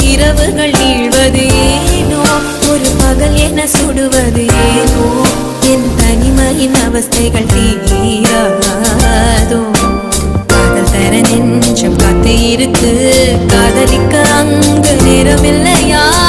இரவுகள் நீழ்வது ஏனோ, ஒரு பகல் என சுடுவது ஏனோ, என் தனிமையின் அவஸ்தைகள் தீராதோ. காதல் தர நெஞ்சம் காத்து இருக்கு, காதலிக்க அங்கு நேரமில்லையா?